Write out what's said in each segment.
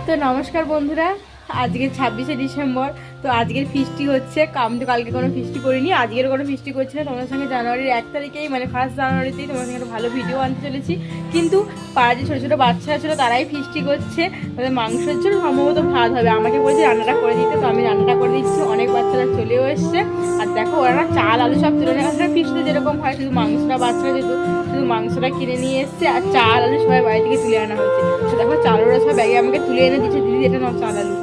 তো নমস্কার বন্ধুরা, আজকে 26শে ডিসেম্বর। তো আজকের ফিস্টি হচ্ছে। আমি তো কালকে কোনো ফিস্টি করিনি, আজকের কোনো ফিস্টি করছি না। তোমাদের সঙ্গে জানুয়ারির 1 তারিখেই মানে 1 জানুয়ারিতেই তোমাদের সঙ্গে একটা ভালো ভিডিও আনতে চলেছি। কিন্তু পাড়া যে ছোটো ছোটো বাচ্চারা ছিল তারাই ফিস্টি করছে। তাদের মাংসের জন্য সম্ভবত ভাত হবে। আমাকে বলছে রান্নাটা করে দিতে, তো আমি রান্নাটা করে দিচ্ছি। অনেক বাচ্চারা চলেও এসছে। আর দেখো ওরা না চাল আলু সব তুলে নিয়ে আসছে। ফিস্টে যেরকম হয়, শুধু মাংসটা বাচ্চারা যেহেতু শুধু মাংসটা কিনে নিয়ে এসছে, আর চাল আলু সবাই বাড়ি থেকে তুলে আনা হয়েছে। তো দেখো চালটা সব ব্যাগে আমাকে তুলে এনে দিচ্ছে, দিদি এটা নাও চাল আলু।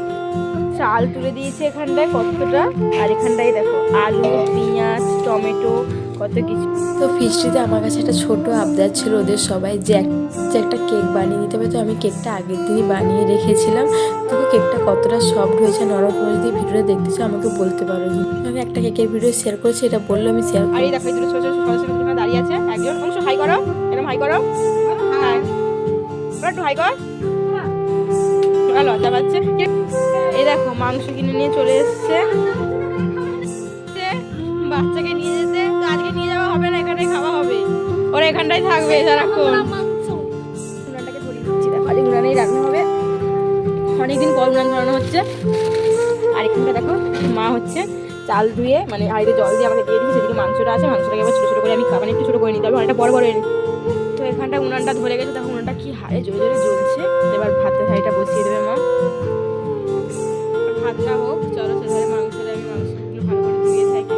চাল তুলে দিয়েছে এখানটায় কতটা, আর এখানটায় দেখো আলু, পেঁয়াজ, টমেটো, কত কিছু। তো ফিস্টিতে আমার কাছে একটা ছোট আবদার ছিল ওদের সবাই যে একটা কেক বানিয়ে দিতে হবে। তো আমি কেকটা আগের দিনই বানিয়ে রেখেছিলাম। তো কেকটা কতটা সফট হয়েছে নরম হয়ে, যদি ভিডিওটা দেখতে চাও আমাকে বলতে পারো। আমি একটা কেকের ভিডিও শেয়ার করেছি, এটা বললো আমি শেয়ার আর এই দেখো এই দুটো ছোট ছোট সদস্য দাঁড়িয়ে আছে। একজন অংশ হাই করো, এরকম হাই করো, হাই একটু হাই কর। লজ্জা পাচ্ছে। এই দেখো মাংস কিনে নিয়ে চলে এসছে। বাচ্চাকে নিয়ে যেতে, আজকে নিয়ে যাওয়া হবে না, এখানে খাওয়া হবে। ওরা এখানটাই থাকবে সারাক্ষণ। উনানটাকে ধরিয়ে দিচ্ছি, দেখো আজকে উনানেই রান্না হবে। অনেকদিন পর উনান ধরানো হচ্ছে। আর এখানটা দেখো মা হচ্ছে চাল ধুয়ে মানে হাঁড়িতে জল দিয়ে আমাকে দিয়ে দিয়েছে। সেদিকে মাংসটা আছে, মাংসটাকে এবার ছোটো ছোটো করে আমি মানে একটু ছোটো করে নিতে হবে, অনেকটা বড় বড় এনে। তো এখানটা উনানটা ধরে গেছে, দেখো উনানটা কি হারে জোরে জোরে জ্বলছে। এবার ভাতের হাঁড়িটা বসিয়ে দেবে মা। ভাতটা হোক, চলো সেভাবে মাংসটা আমি মাংসগুলো ভালো করে ধুয়ে থাকি।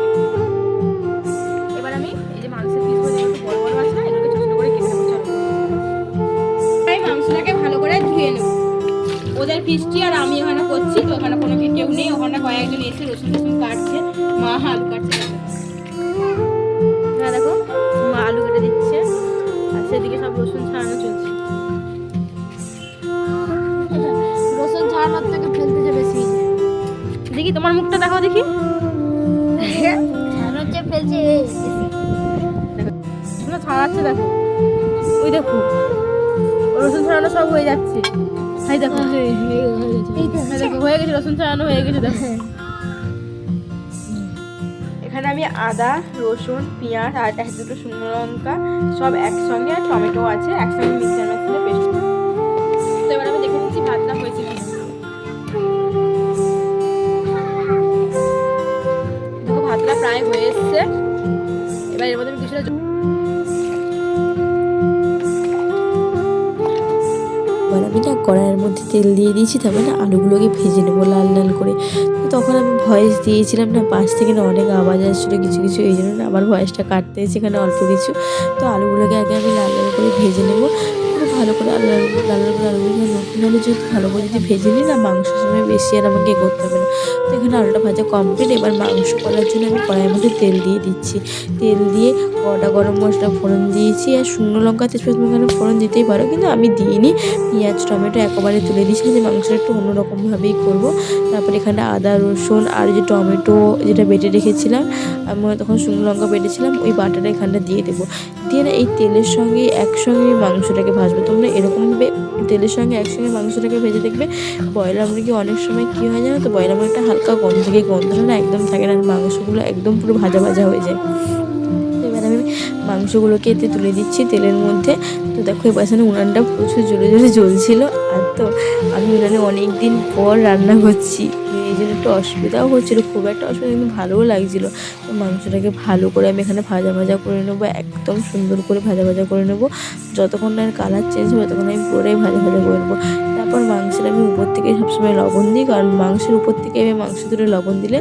এবার আমি এই যে মাংসের পিসগুলো একটু বড় বড় আছে না, এগুলোকে ছোটো ছোটো করে কেটে নেবো। চলো এই মাংসটাকে ভালো করে ধুয়ে নেবো। ওদের ফিস্টি আর আমি ওখানে করছি, তো ওখানে কোনো কেউ নেই। ওখানে কয়েকজন এসে রসুন রসুন কাটছে, মা আলু কাটছে। হ্যাঁ দেখো মা আলু কেটে দিচ্ছে, আর সেদিকে সব রসুন ছাড়ানো চলছে। রসুন ছাড়ানোর থেকে ফেলতেছে বেশি। দেখি তোমার মুখটা দেখাও দেখি। ছাড়ানোর চেয়ে ফেলছে দেখো ছাড়াচ্ছে, দেখো ওই দেখো রসুন ছাড়ানো সব হয়ে যাচ্ছে। হাই দেখো, দেখো হয়ে গেছে, রসুন ছাড়ানো হয়ে গেছে। দেখো এখানে আমি আদা, রসুন, পেঁয়াজ আর দুটো শুকনো লঙ্কা সব একসঙ্গে, আর টমেটো আছে একসঙ্গে মিক্সার মেশিনে পেস্ট। তো এবার আমি দেখে নিচ্ছি ভাতটা হয়েছে কি। দেখো ভাতটা প্রায় হয়ে এসছে। এবার এর মধ্যে আমি কিছুটা আমি না কড়াইয়ের মধ্যে তেল দিয়ে দিয়েছি, তারপরে না আলুগুলোকে ভেজে নেবো লাল লাল করে। তো তখন আমি ভয়েস দিয়েছিলাম না, পাশ থেকে না অনেক আওয়াজ আসছিলো কিছু কিছু, এই জন্য না আবার ভয়েসটা কাটতে হয়েছে এখানে অল্প কিছু। তো আলুগুলোকে আগে আমি লাল লাল করে ভেজে নেবো, পুরো ভালো করে লাল লাল করে আলুগুলো নতুন আলু যেহেতু ভালো করে যদি ভেজে নিই না, মাংসের সময় বেশি আর আমাকে করতে হবে না। তো এখানে আলুটা ভাজা কমপ্লিট। এবার মাংস করার জন্য আমি কড়াইয়ের মধ্যে তেল দিয়ে দিচ্ছি। তেল দিয়ে গোটা গরম মশলা ফোড়ন দিয়েছি, আর শুকনো লঙ্কা তেজপাতা এখানে ফোড়ন দিতেই পারো, কিন্তু আমি দিইনি। পেঁয়াজ টমেটো একেবারে তুলে দিয়েছি, যে মাংসটা একটু অন্যরকমভাবেই করবো। তারপরে এখানে আদা রসুন আর যে টমেটো যেটা বেটে রেখেছিলাম, আমি তখন শুকনো লঙ্কা বেটেছিলাম, ওই বাটাটা এখানটা দিয়ে দেবো। দিয়ে না এই তেলের সঙ্গে একসঙ্গে আমি মাংসটাকে ভাজবো। তোমরা এরকমভাবে তেলের সঙ্গে একসঙ্গে মাংসটাকে ভেজে দেখবে। ব্রয়লার মুরগি অনেক সময় কী হয় জানো তো, ব্রয়লার মুরগিটা হালকা গন্ধ থেকে গন্ধটা না একদম থাকে না, মাংসগুলো একদম পুরো ভাজা ভাজা হয়ে যায়। এবার আমি মাংসগুলোকে এতে তুলে দিচ্ছি তেলের মধ্যে। তো দেখো এই পাশে উনানটা প্রচুর জোরে জোরে জ্বলছিল। আর তো আমি উনানে অনেক দিন পর রান্না করছি, এই জন্য একটু অসুবিধাও হচ্ছিলো, খুব একটা অসুবিধা কিন্তু ভালোও লাগছিলো। তো মাংসটাকে ভালো করে আমি এখানে ভাজা ভাজা করে নেবো, একদম সুন্দর করে ভাজা ভাজা করে নেবো। যতক্ষণ না কালার চেঞ্জ হবে ততক্ষণ আমি পুরোটাই ভাজা ভাজা করে নেবো। তারপর মাংসের আমি উপর থেকে সবসময় লবণ দিই, কারণ মাংসের উপর থেকে আমি মাংস ধরে লবণ দিলে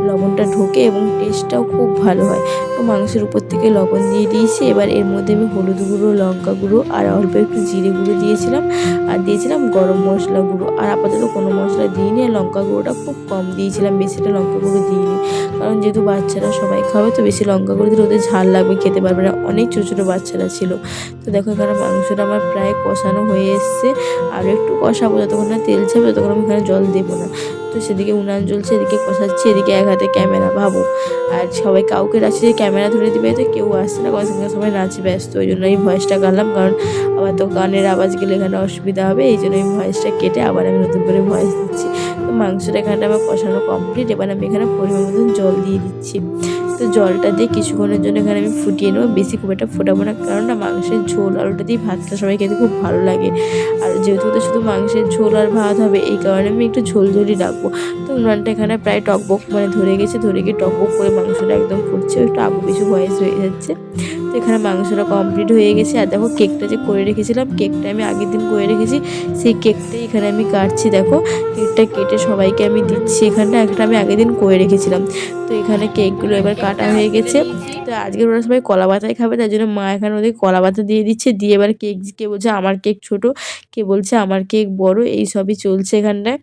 লবণটা ঢোকে এবং টেস্টটাও খুব ভালো হয়। তো মাংসের উপর থেকে লবণ দিয়ে দিয়েছি। এবার এর মধ্যে আমি হলুদ গুঁড়ো, লঙ্কা গুঁড়ো আর অল্প একটু জিরে গুঁড়ো দিয়েছিলাম, আর দিয়েছিলাম গরম মশলা গুঁড়ো। আর আপাতত কোনো মশলা দিইনি, আর লঙ্কা গুঁড়োটা খুব কম দিয়েছিলাম, বেশিটা লঙ্কা গুঁড়ো দিইনি, কারণ যেহেতু বাচ্চারা সবাই খাবে তো বেশি লঙ্কা গুঁড়ো দিলে ওদের ঝাল লাগবে, খেতে পারবে না, অনেক ছোটো ছোটো বাচ্চারা ছিল। তো দেখো এখানে মাংসটা আমার প্রায় কষানো হয়ে এসছে, আরও একটু কষাবো, যতক্ষণ না তেল ছাড়বে ততক্ষণ আমি এখানে জল দেবো না। তো সেদিকে উনান জ্বলছে, এদিকে কষাচ্ছি, এদিকে এক হাতে ক্যামেরা, ভাবো। আর সবাই কাউকে রাখছে যে ক্যামেরা ধরে দিবে, তো কেউ আসছে না, কারণ সেখানে সবাই নাচে ব্যস্ত, ওই জন্য আমি ভয়েসটা গালাম, কারণ আবার তো গানের আওয়াজ গেলে এখানে অসুবিধা হবে, এই জন্য আমি ভয়েসটা কেটে আবার আমি নতুন করে ভয়েস দিচ্ছি। তো মাংসটা এখানটা আমার কষানো কমপ্লিট। এবার আমি এখানে পরিমাণ মতন জল দিয়ে দিচ্ছি। তো জলটা দিয়ে কিছুক্ষণের জন্য এখানে আমি ফুটিয়ে নেবো, বেশি খুব একটা ফোটাবো না, কারণ না মাংসের ঝোল আর ওটা দিয়ে ভাতটা সবাই খেতে খুব ভালো লাগে। আর যেহেতু তো শুধু মাংসের ঝোল আর ভাত হবে, এই কারণে আমি একটু ঝোল ঝোলই রাখবো। তো উনানটা এখানে প্রায় টকবক মানে ধরে গেছে, ধরে গিয়ে টকবক করে মাংসটা একদম ফুটছে, একটু আবু পিছু ভয়েস হয়ে যাচ্ছে। তো এখানে মাংসটা কমপ্লিট হয়ে গেছে। আর দেখো কেকটা যে করে রেখেছিলাম, কেকটা আমি আগের দিন করে রেখেছি, সেই কেকটাই এখানে আমি কাটছি। দেখো কেকটা কেটে সবাইকে আমি দিচ্ছি। এখানটা একটা আমি আগের দিন করে রেখেছিলাম। তো এখানে কেকগুলো এবার কাটা হয়ে গেছে। তো আজকের ওরা সবাই কলা পাতায় খাবে, তাই জন্য মা এখানে ওদের কলা পাতা দিয়ে দিচ্ছে। দিয়ে এবার কেক, কে বলছে আমার কেক ছোট, কে বলছে আমার কেক বড়, এই সবই চলছে এখানটায়।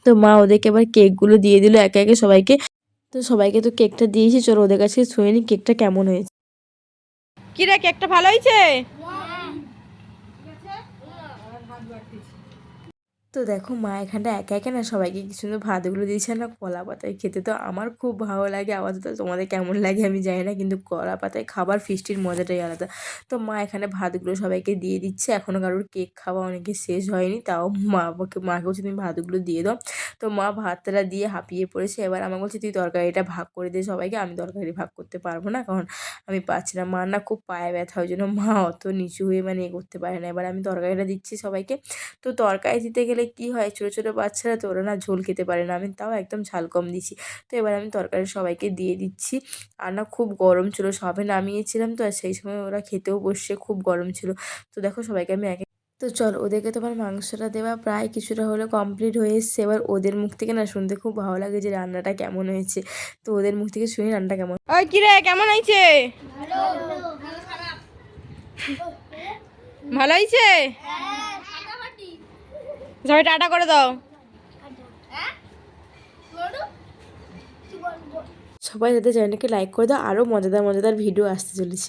তো মা ওদেরকে এবার কেকগুলো দিয়ে দিল একে একে সবাইকে। তো সবাইকে তো কেকটা দিয়েছি, চলো ওদের কাছে শুনে নি কেকটা কেমন হয়েছে। কি রে, কেকটা ভালো হয়েছে? তো দেখো মা এখানটা একা একা না সবাইকে কি সুন্দর ভাতগুলো দিয়েছে না কলা পাতায় খেতে। তো আমার খুব ভালো লাগে, আপাতত তোমাদের কেমন লাগে আমি জানি না, কিন্তু কলা পাতায় খাবার ফিস্টির মজাটাই আলাদা। তো মা এখানে ভাতগুলো সবাইকে দিয়ে দিচ্ছে। এখনও কারোর কেক খাওয়া অনেকে শেষ হয়নি, তাও মাকে বলছে তুমি ভাতগুলো দিয়ে দাও। তো মা ভাতটা দিয়ে হাঁপিয়ে পড়েছে। এবার আমাকে বলছে তুই তরকারিটা ভাগ করে দে সবাইকে। আমি তরকারি ভাগ করতে পারবো না, কারণ আমি পারছি না। মার না খুব পায়ে ব্যথা, ওই জন্য মা অত নিচু হয়ে মানে এ করতে পারে না। এবার আমি তরকারিটা দিচ্ছি সবাইকে। তো তরকারি দিতে গেলে কি হয়, ছোটো ছোটো বাচ্চারা তো ওরা না ঝোল খেতে পারে না, আমি তাও একদম ঝাল কম দিচ্ছি। তো এবার আমি তরকারি সবাইকে দিয়ে দিচ্ছি। আর না খুব গরম ছিল, সবে নামিয়েছিলাম তো, আর সেই সময় ওরা খেতেও বসছে, খুব গরম ছিল। তো দেখো সবাইকে আমি তো চল ওদেরকে তোমার মাংসটা দেওয়া প্রায় কিছুটা হলে কমপ্লিট হয়ে এসছে। এবার ওদের মুখ থেকে না শুনতে খুব ভালো লাগে যে রান্নাটা কেমন হয়েছে। তো ওদের মুখ থেকে শুনি রান্নাটা কেমন। ওই কি রে, কেমন হয়েছে? ভালো হয়েছে? সবাই টাটা করে দাও। সবাই তাদের চ্যানেলকে লাইক করে দাও, আরও মজাদার মজাদার ভিডিও আসতে চলেছে।